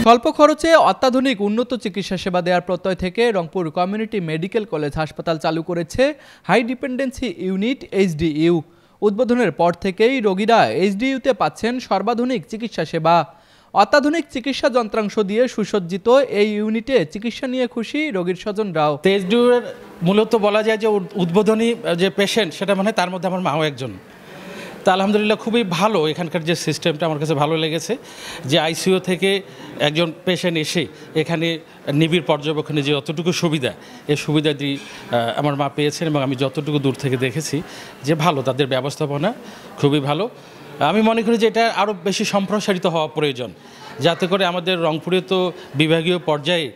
স্বল্প খরচে অত্যাধুনিক উন্নত চিকিৎসা সেবা দেওয়ার প্রত্যয় থেকে রংপুর কমিউনিটি মেডিকেল কলেজ হাসপাতাল চালু করেছে হাই ডিপেন্ডেন্সি ইউনিট এইচডিইউ। উদ্বোধনের পর থেকেই রোগীরা এইচডিইউতে পাচ্ছেন সর্বাধুনিক চিকিৎসা সেবা। অত্যাধুনিক চিকিৎসা যন্ত্রাংশ দিয়ে সুসজ্জিত এই ইউনিটে চিকিৎসা নিয়ে খুশি রোগীর স্বজনরাও। এইচডিইউর মূলত বলা যায় যে উদ্বোধনী যে পেশেন্ট সেটা মানে তার মধ্যে আমার মাও একজন। তা আলহামদুলিল্লাহ খুবই ভালো, এখানকার যে সিস্টেমটা আমার কাছে ভালো লেগেছে, যে আইসিইউ থেকে একজন পেশেন্ট এসে এখানে নিবিড় পর্যবেক্ষণে যে যতটুকু সুবিধা, এই সুবিধা দিয়ে আমার মা পেয়েছেন এবং আমি যতটুকু দূর থেকে দেখেছি যে ভালো, তাদের ব্যবস্থাপনা খুবই ভালো। আমি মনে করি যে এটা আরও বেশি সম্প্রসারিত হওয়া প্রয়োজন, যাতে করে আমাদের রংপুরে তো বিভাগীয় পর্যায়ে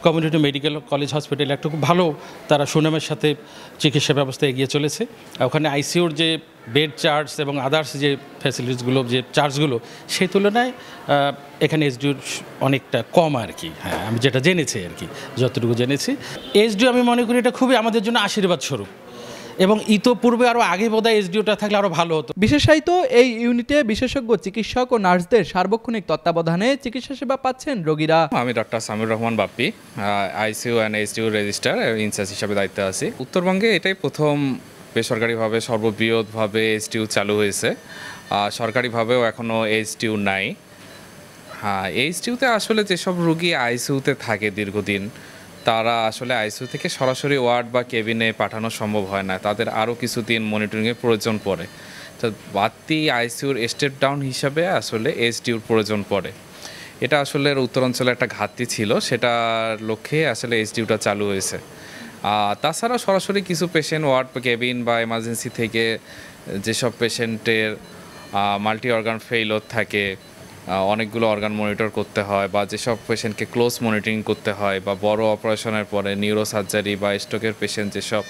কমিউনিটি মেডিকেল কলেজ হসপিটাল একটা খুব ভালো তারা সুনামের সাথে চিকিৎসা ব্যবস্থা এগিয়ে চলেছে। ওখানে আইসিইউর যে বেড চার্জ এবং আদার্স যে ফ্যাসিলিটিসগুলো, যে চার্জগুলো, সেই তুলনায় এখানে এইচডিইউর অনেকটা কম আর কি। হ্যাঁ, আমি যেটা জেনেছি আর কি, যতটুকু জেনেছি এইচডিইউ আমি মনে করি এটা খুবই আমাদের জন্য আশীর্বাদ স্বরূপ, এবং ইতোপূর্বে আরও আগে বোধহয় এইচডিইউটা থাকলে আরও ভালো হতো। বিশেষায়িত এই ইউনিটে বিশেষজ্ঞ চিকিৎসক ও নার্সদের সার্বক্ষণিক তত্ত্বাবধানে চিকিৎসা সেবা পাচ্ছেন রোগীরা। আমি doctor Samiur Rahman Bappi, ICU and HDU registrar in charge হিসাবে দায়িত্বে আছি। উত্তরবঙ্গে এটাই প্রথম বেসরকারিভাবে সর্ববৃহৎভাবে এইচডিইউ চালু হয়েছে। সরকারিভাবেও এখনও এইচডিইউ নাই। হ্যাঁ, এইচডিইউতে আসলে যেসব রোগী আইসিইউতে থাকে দীর্ঘদিন, তারা আসলে আইসিইউ থেকে সরাসরি ওয়ার্ড বা কেবিনে পাঠানো সম্ভব হয় না, তাদের আরও কিছুদিন মনিটরিংয়ের প্রয়োজন পড়ে। তো বাড়তি আইসিইউর স্টেপ ডাউন হিসাবে আসলে এইচডিইউর প্রয়োজন পড়ে। এটা আসলে উত্তরাঞ্চলে একটা ঘাটতি ছিল, সেটার লক্ষ্যে আসলে এইচডিইউটা চালু হয়েছে। তাছাড়া সরাসরি কিছু পেশেন্ট ওয়ার্ড কেবিন বা এমার্জেন্সি থেকে যেসব পেশেন্টের মাল্টি অর্গান ফেইলর থাকে, অনেকগুলো অর্গান মনিটর করতে হয়, বা যেসব পেশেন্টকে ক্লোজ মনিটরিং করতে হয়, বা বড় অপারেশনের পরে নিউরো সার্জারি বা স্ট্রোকের পেশেন্ট যেসব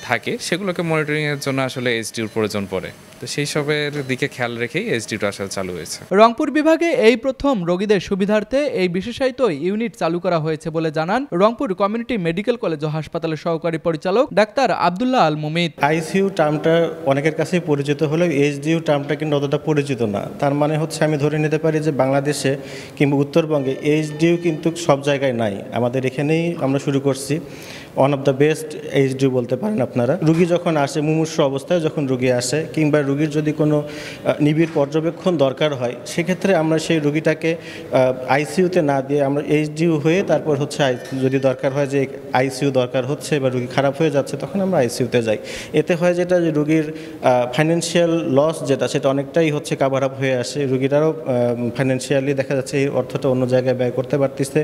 থাকে, সেগুলোকে মনিটরিংয়ের জন্য আসলে এইচডিইউর প্রয়োজন পড়ে। তো সেই সবের দিকে খেয়াল রেখেই এইচডিইউটা আসলে চালু হয়েছে। রংপুর বিভাগে এই প্রথম রোগীদের সুবিধার্থে এই বিশেষায়িত ইউনিট চালু করা হয়েছে বলে জানান রংপুর কমিউনিটি মেডিকেল কলেজ ও হাসপাতালের সহকারী পরিচালক ডাক্তার আব্দুল্লাহ আল মুমিত। আইসিইউ টার্মটা অনেকের কাছেই পরিচিত হলেও এইচডিইউ টার্মটা কিন্তু অতটা পরিচিত না। তার মানে হচ্ছে আমি ধরে নিতে পারি যে বাংলাদেশে কিংবা উত্তরবঙ্গে এইচডিইউ কিন্তু সব জায়গায় নাই, আমাদের এখানেই আমরা শুরু করছি। One of the best HDU বলতে পারেন আপনারা। রুগী যখন আসে, মুমূর্ষু অবস্থায় যখন রুগী আসে, কিংবা রুগীর যদি কোনো নিবিড় পর্যবেক্ষণ দরকার হয়, সেক্ষেত্রে আমরা সেই রুগীটাকে আইসিইউতে না দিয়ে আমরা এইচডিইউ হয়ে তারপর হচ্ছে যদি দরকার হয় যে আইসিইউ দরকার হচ্ছে বা রুগী খারাপ হয়ে যাচ্ছে, তখন আমরা আইসিইউতে যাই। এতে হয় যেটা, যে রুগীর ফাইন্যান্সিয়াল লস যেটা, সেটা অনেকটাই হচ্ছে কাভার আপ হয়ে আসে। রুগীরাও ফাইন্যান্সিয়ালি দেখা যাচ্ছে এই অর্থটা অন্য জায়গায় ব্যয় করতে পারতেছে।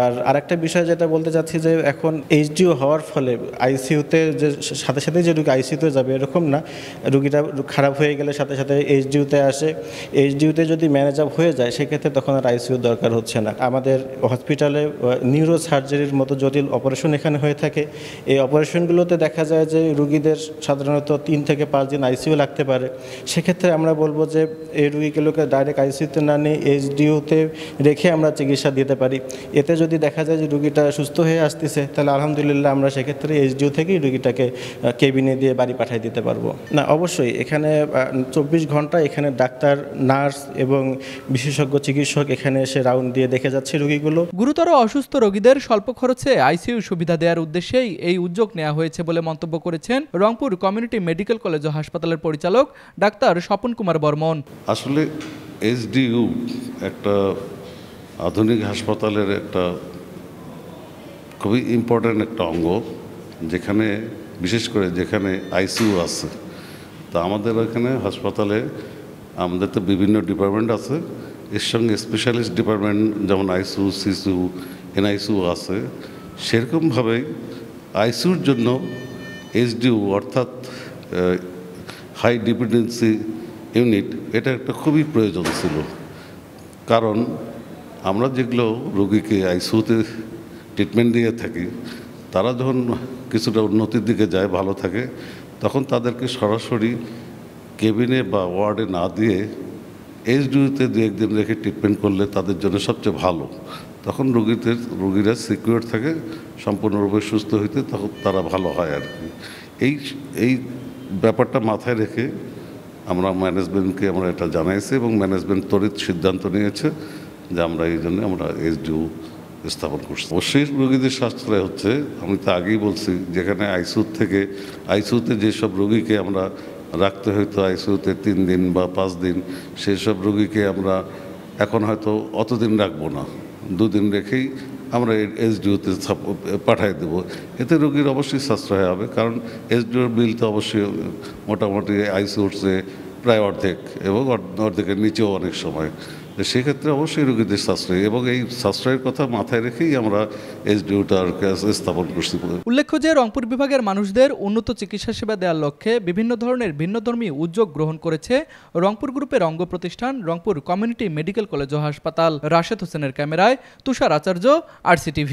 আর আরেকটা বিষয় যেটা বলতে চাচ্ছি, যে এখন এইচডিইউ হওয়ার ফলে আইসিইউতে যে সাথে সাথে যে রুগী আইসিইউতে যাবে এরকম না, রুগীটা খারাপ হয়ে গেলে সাথে সাথে এইচডিইউতে আসে। এইচডিইউতে যদি ম্যানেজ আপ হয়ে যায়, সেক্ষেত্রে তখন আর আইসিইউ দরকার হচ্ছে না। আমাদের হসপিটালে নিউরো সার্জারির মতো জটিল অপারেশন এখানে হয়ে থাকে। এই অপারেশনগুলোতে দেখা যায় যে রুগীদের সাধারণত 3 থেকে 5 দিন আইসিইউ লাগতে পারে। সেক্ষেত্রে আমরা বলবো যে এই রুগীগুলোকে ডাইরেক্ট আইসিইউতে না নিয়ে এইচডিইউতে রেখে আমরা চিকিৎসা দিতে পারি। এতে যদি দেখা যায় যে রুগীটা সুস্থ হয়ে আসতেছে, তাহলে আলহামদুলিল্লাহ আমরা সেক্ষেত্রে এইচডিইউ থেকেই রুগীটাকে কেবিনে দিয়ে বাড়ি পাঠিয়ে দিতে পারবো। না, অবশ্যই এখানে 24 ঘন্টা এখানে ডাক্তার, নার্স এবং বিশেষজ্ঞ চিকিৎসক এখানে এসে রাউন্ড দিয়ে দেখে যাচ্ছে রুগীগুলো। গুরুতর অসুস্থ রোগীদের স্বল্প খরচে আইসিইউ সুবিধা দেওয়ার উদ্দেশ্যেই এই উদ্যোগ নেওয়া হয়েছে বলে মন্তব্য করেছেন রংপুর কমিউনিটি মেডিকেল কলেজ ও হাসপাতালের পরিচালক ডাক্তার স্বপন কুমার বর্মন। আসলে এইচডিইউ একটা আধুনিক হাসপাতালের একটা খুবই ইম্পর্ট্যান্ট একটা অঙ্গ, যেখানে বিশেষ করে যেখানে আইসিইউ আছে। তা আমাদের ওখানে হাসপাতালে আমাদের তো বিভিন্ন ডিপার্টমেন্ট আছে, এর সঙ্গে স্পেশালিস্ট ডিপার্টমেন্ট যেমন আইসিইউ, সিসিইউ, এনআইসিইউ আছে। সেরকমভাবেই আইসিইউর জন্য এইচডিইউ অর্থাৎ হাই ডিপেন্ডেন্সি ইউনিট, এটা একটা খুবই প্রয়োজন ছিল। কারণ আমরা যেগুলো রোগীকে আইসিইউতে ট্রিটমেন্ট দিয়ে থাকি, তারা যখন কিছুটা উন্নতির দিকে যায়, ভালো থাকে, তখন তাদেরকে সরাসরি কেবিনে বা ওয়ার্ডে না দিয়ে এইচডিইউতে 2-1 দিন রেখে ট্রিটমেন্ট করলে তাদের জন্য সবচেয়ে ভালো। তখন রোগীরা সিকিউর থাকে, সম্পূর্ণরূপে সুস্থ হইতে তখন তারা ভালো হয় আর কি। এই ব্যাপারটা মাথায় রেখে আমরা ম্যানেজমেন্টকে আমরা এটা জানাইছি এবং ম্যানেজমেন্ট ত্বরিত সিদ্ধান্ত নিয়েছে যে আমরা এই জন্য আমরা এসডিইউ স্থাপন করছি। অবশ্যই রোগীদের সাশ্রয় হচ্ছে, আমি তো আগেই বলছি, যেখানে আইসিইউতে যেসব রোগীকে আমরা রাখতে হয়তো আইসিইউতে 3 দিন বা 5 দিন, সেই সব রোগীকে আমরা এখন হয়তো অতদিন রাখবো না, 2 দিন রেখেই আমরা এসডিইউতে পাঠিয়ে দেব। এতে রোগীর অবশ্যই সাশ্রয় হবে, কারণ এসডিইউর বিল তো অবশ্যই মোটামুটি আইসিইউর চেয়ে প্রায় অর্ধেক এবং অর্ধেকের নিচেও অনেক সময়। সেক্ষেত্রে অবশ্যই রোগীদের সাশ্রয়, এবং এই সাশ্রয়ের কথা মাথায় রেখেই আমরা এসডিইউটার স্থাপন করছি। উল্লেখ্য যে রংপুর বিভাগের মানুষদের উন্নত চিকিৎসা সেবা দেওয়ার লক্ষ্যে বিভিন্ন ধরনের ভিন্নধর্মী উদ্যোগ গ্রহণ করেছে রংপুর গ্রুপের অঙ্গ প্রতিষ্ঠান রংপুর কমিউনিটি মেডিকেল কলেজ ও হাসপাতাল। রাশেদ হোসেনের ক্যামেরায় তুষার আচার্য, RCTV।